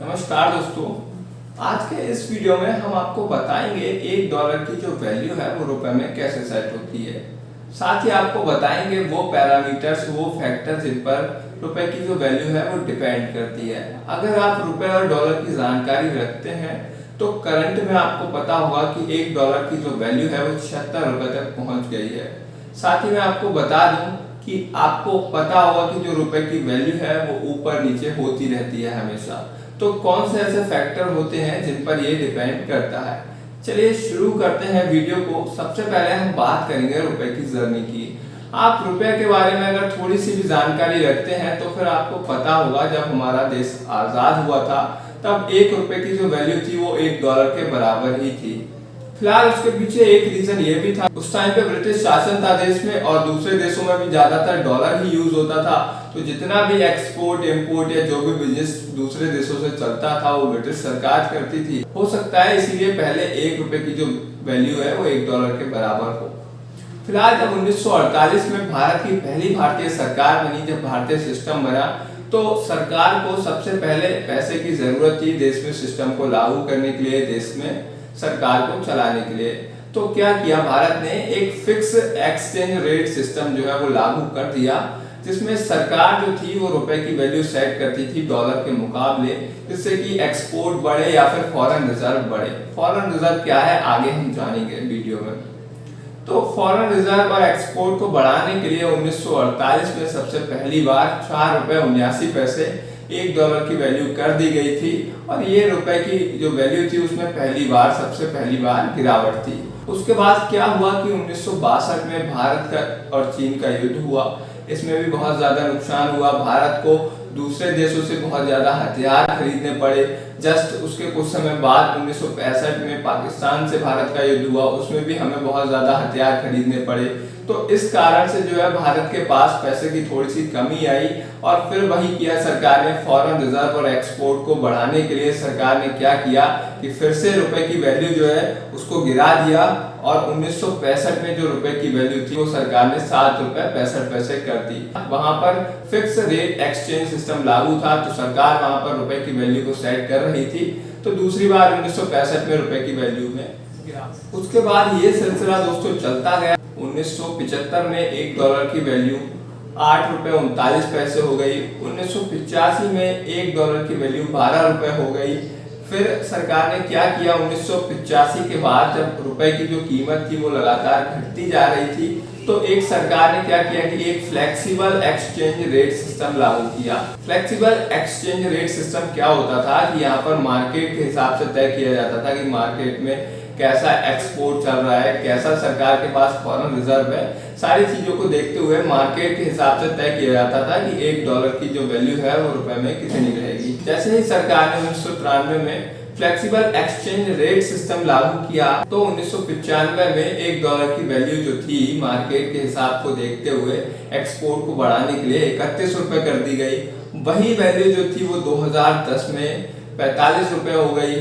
नमस्कार दोस्तों। आज के इस वीडियो में हम आपको बताएंगे $1 की जो वैल्यू है वो रुपए में कैसे सेट होती है। साथ ही आपको बताएंगे वो पैरामीटर्स, वो फैक्टर जिन पर रुपए की जो वैल्यू है वो डिपेंड करती है। अगर आप रुपए और डॉलर की जानकारी रखते हैं तो करंट में आपको पता होगा कि $1 की जो वैल्यू है वो 76 रुपए तक पहुंच गई है। साथ ही मैं आपको बता दूं कि आपको पता होगा कि जो रुपए की वैल्यू है वो ऊपर नीचे होती रहती है हमेशा। तो कौन से ऐसे फैक्टर होते हैं जिन पर ये डिपेंड करता है। चलिए शुरू करते हैं वीडियो को। सबसे पहले हम बात करेंगे रुपए की जर्नी की। आप रुपए के बारे में अगर थोड़ी सी भी जानकारी रखते हैं तो फिर आपको पता होगा जब हमारा देश आजाद हुआ था तब $1 की जो वैल्यू थी वो $1 के बराबर ही थी। फिलहाल उसके पीछे एक रीजन ये भी था, उस टाइम पे ब्रिटिश शासन था देश में और दूसरे देशों में भी ज्यादातर डॉलर ही यूज होता था। तो जितना भी एक्सपोर्ट इंपोर्ट या जो भी बिजनेस दूसरे देशों से चलता था वो ब्रिटिश सरकार करती थी। हो सकता है इसीलिए पहले $1 की जो वैल्यू है वो $1 के बराबर हो। फिलहाल जब 1948 में भारत की पहली भारतीय सरकार बनी, जब भारतीय सिस्टम बना तो सरकार को सबसे पहले पैसे की जरूरत थी देश में सिस्टम को लागू करने के लिए, देश में सरकार को चलाने के लिए। तो क्या किया भारत ने, एक फिक्स एक्सचेंज रेट सिस्टम जो है वो लागू कर दिया, जिसमें सरकार जो थी वो रुपए की वैल्यू सेट करती थी डॉलर के मुकाबले, जिससे कि एक्सपोर्ट बढ़े या फिर फॉरेन रिजर्व बढ़े। फॉरेन रिजर्व क्या है आगे हम जानेंगे वीडियो में। तो फॉरेन रिजर्व और एक्सपोर्ट को बढ़ाने के लिए 1948 में सबसे पहली बार $4.79 $1 की वैल्यू कर दी गई थी और ये रुपए की जो वैल्यू थी उसमें सबसे पहली बार गिरावट थी। उसके बाद क्या हुआ कि 1962 में भारत का और चीन का युद्ध हुआ। इसमें भी बहुत ज्यादा नुकसान हुआ। भारत को दूसरे देशों से बहुत ज्यादा हथियार खरीदने पड़े। जस्ट उसके कुछ समय बाद 1965 में पाकिस्तान से भारत का युद्ध हुआ, उसमें भी हमें बहुत ज्यादा हथियार खरीदने पड़े। तो इस कारण से जो है भारत के पास पैसे की थोड़ी सी कमी आई और फिर वही किया सरकार ने, फॉरेन रिजर्व और एक्सपोर्ट को बढ़ाने के लिए सरकार ने क्या किया कि फिर से रुपए की वैल्यू जो है उसको गिरा दिया और 1965 में जो रुपए की वैल्यू थी वो सरकार ने $7.65 कर दी। वहां पर फिक्स रेट एक्सचेंज सिस्टम लागू था तो सरकार वहां पर रुपए की वैल्यू को सेट कर रही थी। तो दूसरी बार 1965 में रुपए की वैल्यू में गिरा। उसके बाद ये सिलसिला दोस्तों चलता गया। 1975 में $1 की वैल्यू $8.39 हो गई। 1985 में $1 की वैल्यू $12 हो गई। फिर सरकार ने क्या किया, 1985 के बाद जब रुपए की जो कीमत थी वो लगातार घटती जा रही थी तो एक सरकार ने क्या किया कि एक फ्लेक्सिबल एक्सचेंज रेट सिस्टम लागू किया। फ्लेक्सिबल एक्सचेंज रेट सिस्टम क्या होता था कि यहाँ पर मार्केट के हिसाब से तय किया जाता था कि मार्केट में कैसा एक्सपोर्ट चल रहा है, कैसा सरकार के पास फॉरेन रिजर्व है, सारी चीजों को देखते हुए मार्केट के हिसाब से तय किया जाता था कि $1 की जो वैल्यू है वो रुपए में कितनी रहेगी। जैसे ही सरकार ने 1993 में फ्लेक्सिबल एक्सचेंज रेट सिस्टम लागू किया तो 1995 में $1 की वैल्यू जो थी मार्केट के हिसाब को देखते हुए एक्सपोर्ट को बढ़ाने के लिए ₹31 कर दी गई। वही वैल्यू जो थी वो 2010 में ₹45 हो गई।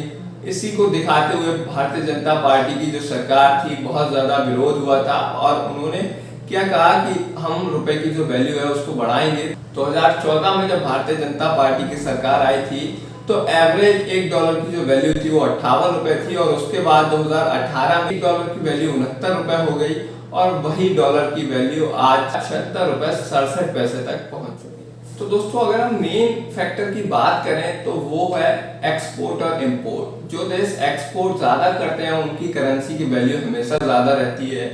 इसी को दिखाते हुए भारतीय जनता पार्टी की जो सरकार थी बहुत ज्यादा विरोध हुआ था और उन्होंने क्या कहा कि हम रुपए की जो वैल्यू है उसको बढ़ाएंगे। 2014 में जब भारतीय जनता पार्टी की सरकार आई थी तो एवरेज $1 की जो वैल्यू थी वो ₹58 थी और उसके बाद 2018 में $1 की वैल्यू ₹69 हो गई और वही डॉलर की वैल्यू आज $76.67 तक पहुंच चुकी है। तो दोस्तों अगर हम मेन फैक्टर की बात करें तो वो है एक्सपोर्ट और इंपोर्ट। जो देश एक्सपोर्ट ज्यादा करते हैं उनकी करेंसी की वैल्यू हमेशा ज्यादा रहती है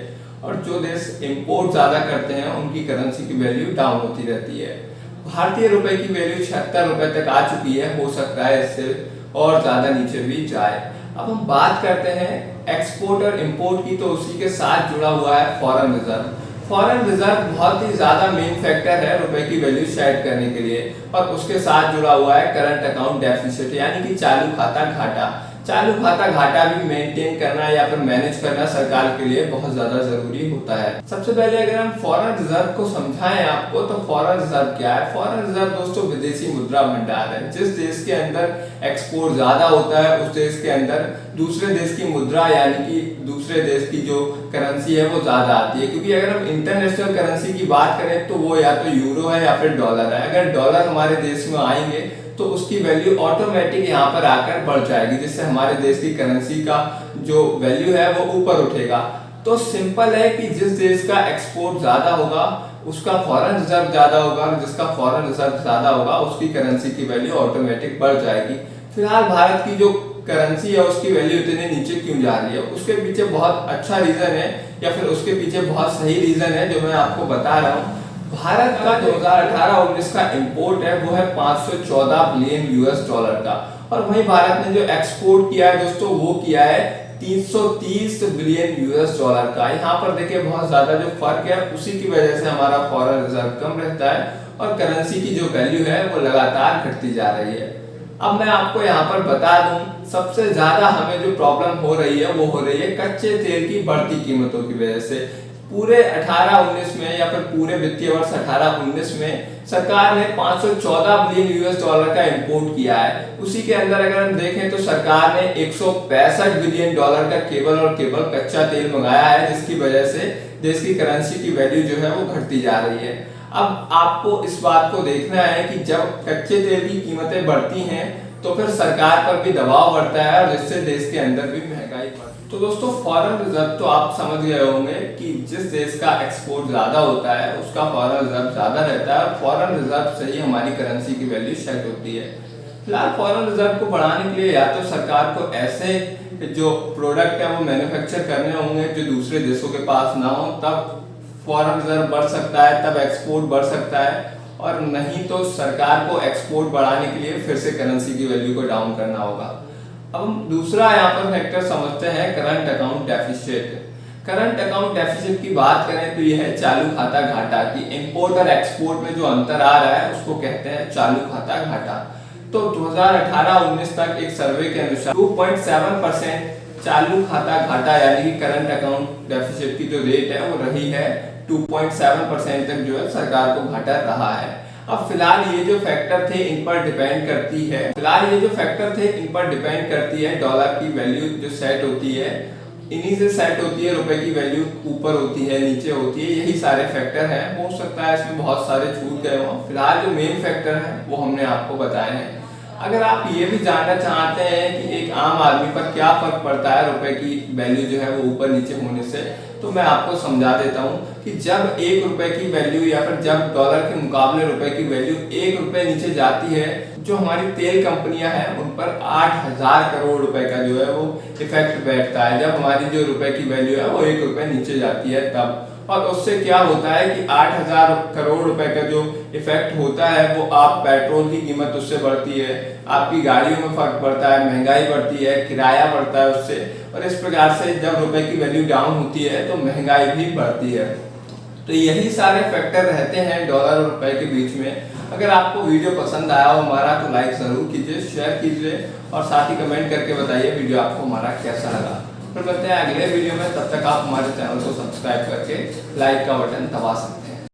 और जो देश इंपोर्ट ज्यादा करते हैं उनकी करेंसी की वैल्यू डाउन होती रहती है। भारतीय रुपए की वैल्यू ₹76 तक आ चुकी है, हो सकता है इससे और ज्यादा नीचे भी जाए। अब हम बात करते हैं एक्सपोर्ट और इंपोर्ट की, तो उसी के साथ जुड़ा हुआ है फॉरेन रिजर्व। फॉरेन रिजर्व बहुत ही ज्यादा मेन फैक्टर है रुपए की वैल्यू सेट करने के लिए और उसके साथ जुड़ा हुआ है करंट अकाउंट डेफिसिट यानी कि चालू खाता घाटा। चालू खाता घाटा भी मेंटेन करना या फिर मैनेज करना सरकार के लिए बहुत ज्यादा जरूरी होता है। सबसे पहले अगर हम फॉरेन रिजर्व को समझाएं आपको तो फॉरेन रिजर्व क्या है। फॉरेन रिजर्व दोस्तों विदेशी मुद्रा भंडार है। जिस देश के अंदर एक्सपोर्ट ज्यादा होता है उस देश के अंदर दूसरे देश की मुद्रा यानी कि दूसरे देश की जो करेंसी है वो ज्यादा आती है। क्योंकि अगर हम इंटरनेशनल करेंसी की बात करें तो वो या तो यूरो है या फिर डॉलर है। अगर डॉलर हमारे देश में आएंगे तो उसकी वैल्यू ऑटोमेटिक यहाँ पर आकर बढ़ जाएगी, जिससे हमारे देश की करेंसी का जो वैल्यू है वो ऊपर उठेगा। तो सिंपल है कि जिस देश का एक्सपोर्ट ज्यादा होगा उसका फॉरेन रिजर्व ज्यादा होगा, और जिसका फॉरेन रिजर्व ज्यादा होगा उसकी करेंसी की वैल्यू ऑटोमेटिक बढ़ जाएगी। फिलहाल भारत की जो करेंसी है उसकी वैल्यू इतने नीचे क्यों जा रही है, उसके पीछे बहुत अच्छा रीजन है, या फिर उसके पीछे बहुत सही रीजन है जो मैं आपको बता रहा हूँ। भारत का 2018-19 का इंपोर्ट है वो है 514 बिलियन यूएस डॉलर का, और वहीं भारत ने जो एक्सपोर्ट किया है दोस्तों वो किया है 330 बिलियन यूएस डॉलर का। यहाँ पर देखिए बहुत ज्यादा जो फर्क है उसी की वजह से हमारा फॉरेन रिजर्व कम रहता है और करेंसी की जो वैल्यू है वो लगातार घटती जा रही है। अब मैं आपको यहाँ पर बता दूं, सबसे ज्यादा हमें जो प्रॉब्लम हो रही है वो हो रही है कच्चे तेल की बढ़ती कीमतों की वजह से। पूरे 18-19 में या फिर पूरे वित्तीय वर्ष 18-19 में सरकार ने 514 बिलियन यूएस डॉलर का इंपोर्ट किया है। उसी के अंदर अगर हम देखें तो सरकार ने 165 बिलियन डॉलर का केवल और केवल कच्चा तेल मंगाया है, जिसकी वजह से देश की करेंसी की वैल्यू जो है वो घटती जा रही है। अब आपको इस बात को देखना है कि जब कच्चे तेल की कीमतें बढ़ती हैं तो फिर सरकार पर भी दबाव बढ़ता है और जिससे देश के अंदर भी महंगाई बढ़ती है। तो दोस्तों फॉरेन रिजर्व तो आप समझ गए होंगे कि जिस देश का एक्सपोर्ट ज्यादा होता है उसका फॉरेन रिजर्व ज्यादा रहता है, और फॉरेन रिजर्व से ही हमारी करेंसी की वैल्यू सेट होती है। फिलहाल फॉरेन रिजर्व को बढ़ाने के लिए या तो सरकार को ऐसे जो प्रोडक्ट है वो मैन्युफैक्चर करने होंगे जो दूसरे देशों के पास ना हो, तब फॉरेन रिजर्व बढ़ सकता है, तब एक्सपोर्ट बढ़ सकता है, और नहीं तो सरकार को एक्सपोर्ट बढ़ाने के लिए फिर से करेंसी की वैल्यू को डाउन करना होगा। अब हम दूसरा यहाँ पर फैक्टर समझते हैं current account deficit. Current account deficit की बात करें तो यह है चालू खाता घाटा, की इंपोर्ट और एक्सपोर्ट में जो अंतर आ रहा है उसको कहते हैं चालू खाता घाटा। तो 2018-19 तक एक सर्वे के अनुसार 2.7% चालू खाता घाटा यानी कि करंट अकाउंट डेफिसिट की जो रेट है वो रही है 2.7% तक जो है सरकार को घाटा रहा है। अब फिलहाल ये जो फैक्टर थे इन पर डिपेंड करती है डॉलर की वैल्यू जो सेट होती है, इन्हीं से सेट होती है। रुपए की वैल्यू ऊपर होती है, नीचे होती है, यही सारे फैक्टर हैं। हो सकता है इसमें बहुत सारे छूट गए हों, फिलहाल जो मेन फैक्टर है वो हमने आपको बताए हैं। अगर आप ये भी जानना चाहते हैं कि एक आम आदमी पर क्या फर्क पड़ता है रुपए की वैल्यू जो है वो ऊपर नीचे होने से, तो मैं आपको समझा देता हूँ कि जब 1 रुपए की वैल्यू या फिर जब डॉलर के मुकाबले रुपए की वैल्यू 1 रुपए नीचे जाती है, जो हमारी तेल कंपनियां हैं उन पर 8,000 करोड़ रुपए का जो है वो इफेक्ट बैठता है। जब हमारी जो रुपए की वैल्यू है वो 1 रुपए नीचे जाती है तब, और उससे क्या होता है कि 8,000 करोड़ रुपए का जो इफेक्ट होता है वो आप पेट्रोल की कीमत उससे बढ़ती है, आपकी गाड़ियों में फर्क पड़ता है, महंगाई बढ़ती है, किराया बढ़ता है उससे, और इस प्रकार से जब रुपए की वैल्यू डाउन होती है तो महंगाई भी बढ़ती है। तो यही सारे फैक्टर रहते हैं डॉलर और रुपए के बीच में। अगर आपको वीडियो पसंद आया हो हमारा तो लाइक जरूर कीजिए, शेयर कीजिए और साथ ही कमेंट करके बताइए वीडियो आपको हमारा कैसा लगा। फिर मिलते हैं अगले वीडियो में, तब तक आप हमारे चैनल को सब्सक्राइब करके लाइक का बटन दबा सकते हैं।